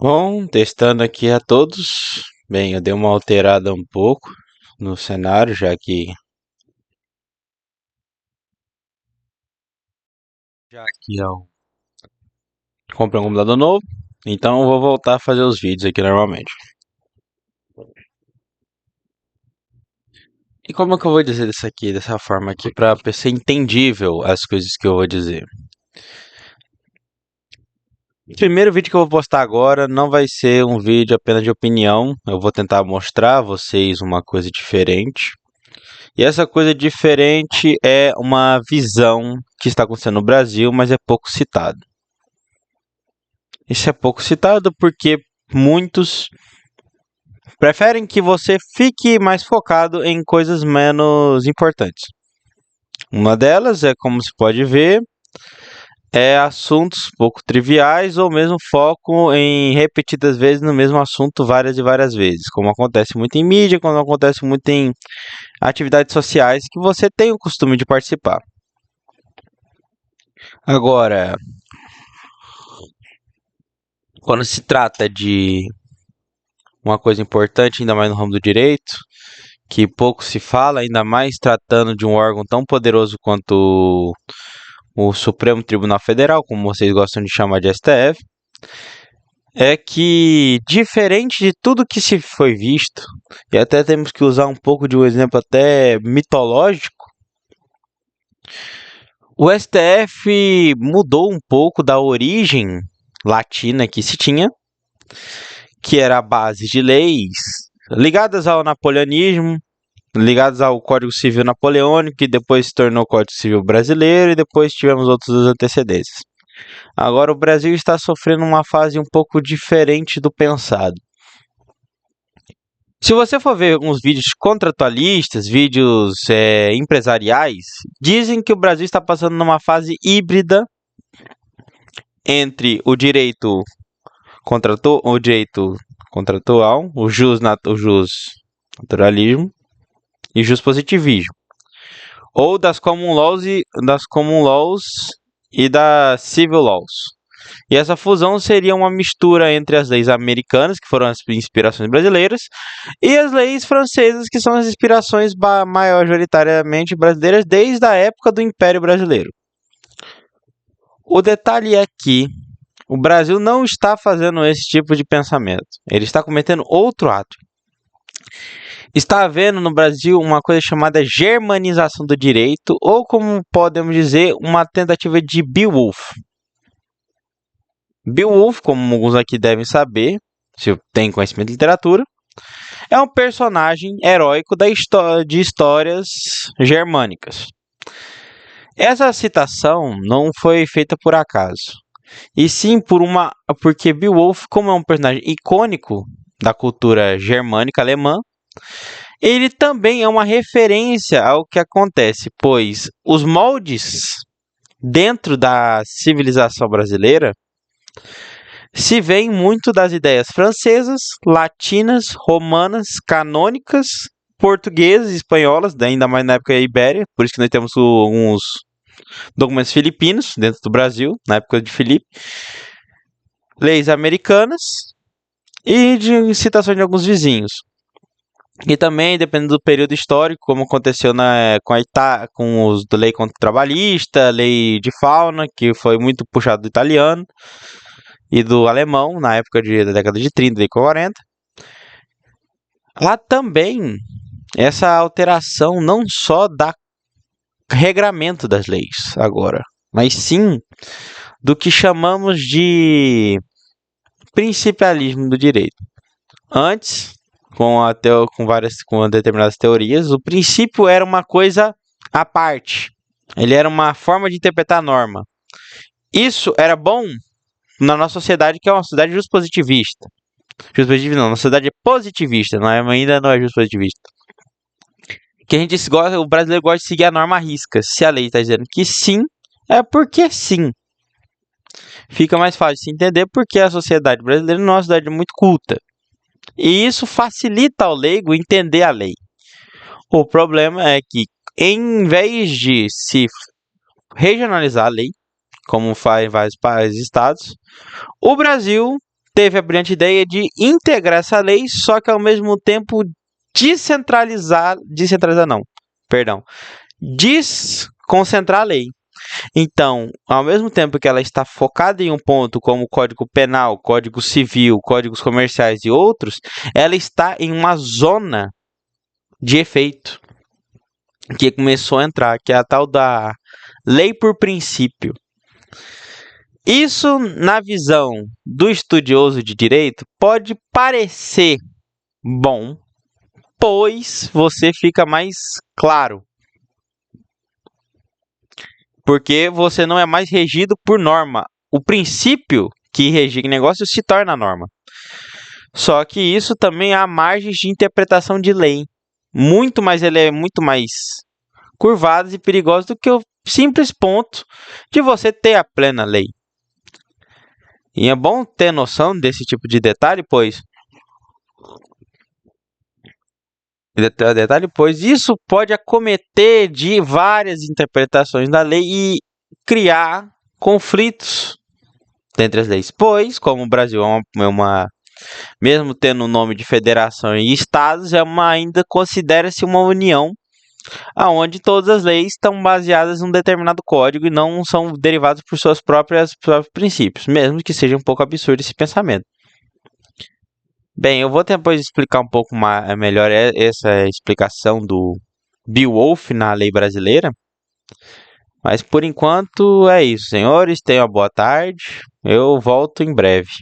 Bom, testando aqui a todos. Bem, eu dei uma alterada um pouco no cenário, já que eu comprei um computador novo, então eu vou voltar a fazer os vídeos aqui normalmente. E como é que eu vou dizer isso aqui, dessa forma aqui, para ser entendível as coisas que eu vou dizer? O primeiro vídeo que eu vou postar agora não vai ser um vídeo apenas de opinião, eu vou tentar mostrar a vocês uma coisa diferente. E essa coisa diferente é uma visão que está acontecendo no Brasil, mas é pouco citado. Isso é pouco citado porque muitos preferem que você fique mais focado em coisas menos importantes. Uma delas é, como se pode ver, é assuntos pouco triviais ou mesmo foco em repetidas vezes no mesmo assunto várias e várias vezes, como acontece muito em mídia, como acontece muito em atividades sociais que você tem o costume de participar. Agora, quando se trata de uma coisa importante, ainda mais no ramo do direito, que pouco se fala, ainda mais tratando de um órgão tão poderoso quanto o Supremo Tribunal Federal, como vocês gostam de chamar de STF, é que, diferente de tudo que se foi visto, e até temos que usar um pouco de um exemplo até mitológico, o STF mudou um pouco da origem latina que se tinha, que era a base de leis ligadas ao napoleonismo, ligadas ao Código Civil Napoleônico, que depois se tornou Código Civil Brasileiro e depois tivemos outros antecedentes. Agora o Brasil está sofrendo uma fase um pouco diferente do pensado. Se você for ver alguns vídeos contratualistas, vídeos empresariais, dizem que o Brasil está passando numa fase híbrida entre o direito contratual, o jus naturalismo e jus positivismo, ou das common laws e das civil laws. E essa fusão seria uma mistura entre as leis americanas, que foram as inspirações brasileiras, e as leis francesas, que são as inspirações majoritariamente brasileiras desde a época do Império Brasileiro. O detalhe é que o Brasil não está fazendo esse tipo de pensamento. Ele está cometendo outro ato. Está havendo no Brasil uma coisa chamada germanização do direito, ou como podemos dizer, uma tentativa de Beowulf. Beowulf, como alguns aqui devem saber, se tem conhecimento de literatura, é um personagem heróico de histórias germânicas. Essa citação não foi feita por acaso, e sim porque Beowulf, como é um personagem icônico da cultura germânica alemã, ele também é uma referência ao que acontece, pois os moldes dentro da civilização brasileira se veem muito das ideias francesas, latinas, romanas, canônicas, portuguesas, espanholas, ainda mais na época da Ibéria, por isso que nós temos alguns documentos filipinos dentro do Brasil, na época de Filipe, leis americanas e de citações de alguns vizinhos. E também, dependendo do período histórico, como aconteceu com os da lei contra trabalhista, lei de fauna, que foi muito puxado do italiano e do alemão, na época da década de 30 e 40. Lá também, essa alteração não só dá regramento das leis agora, mas sim do que chamamos de principialismo do direito. Antes, com determinadas teorias, o princípio era uma coisa à parte. Ele era uma forma de interpretar a norma. Isso era bom na nossa sociedade, que é uma sociedade justpositivista. Justpositivista não, nossa sociedade é positivista, ainda não é justpositivista. Que a gente gosta, o brasileiro gosta de seguir a norma à risca. Se a lei está dizendo que sim, é porque sim. Fica mais fácil de se entender porque a sociedade brasileira não é uma sociedade muito culta. E isso facilita ao leigo entender a lei. O problema é que, em vez de se regionalizar a lei, como faz em vários estados, o Brasil teve a brilhante ideia de integrar essa lei, só que ao mesmo tempo desconcentrar a lei. Então, ao mesmo tempo que ela está focada em um ponto como Código Penal, Código Civil, Códigos Comerciais e outros, ela está em uma zona de efeito que começou a entrar, que é a tal da lei por princípio. Isso, na visão do estudioso de direito, pode parecer bom, pois você fica mais claro. Porque você não é mais regido por norma. O princípio que rege o negócio se torna norma. Só que isso também há margens de interpretação de lei. Ele é muito mais curvados e perigosos do que o simples ponto de você ter a plena lei. E é bom ter noção desse tipo de detalhe, pois isso pode acometer de várias interpretações da lei e criar conflitos entre as leis. Pois, como o Brasil mesmo tendo o nome de federação e estados, ainda considera-se uma união onde todas as leis estão baseadas em um determinado código e não são derivadas por seus próprios princípios, mesmo que seja um pouco absurdo esse pensamento. Bem, eu vou depois explicar um pouco melhor essa explicação do Beowulf na lei brasileira. Mas por enquanto é isso, senhores. Tenham uma boa tarde. Eu volto em breve.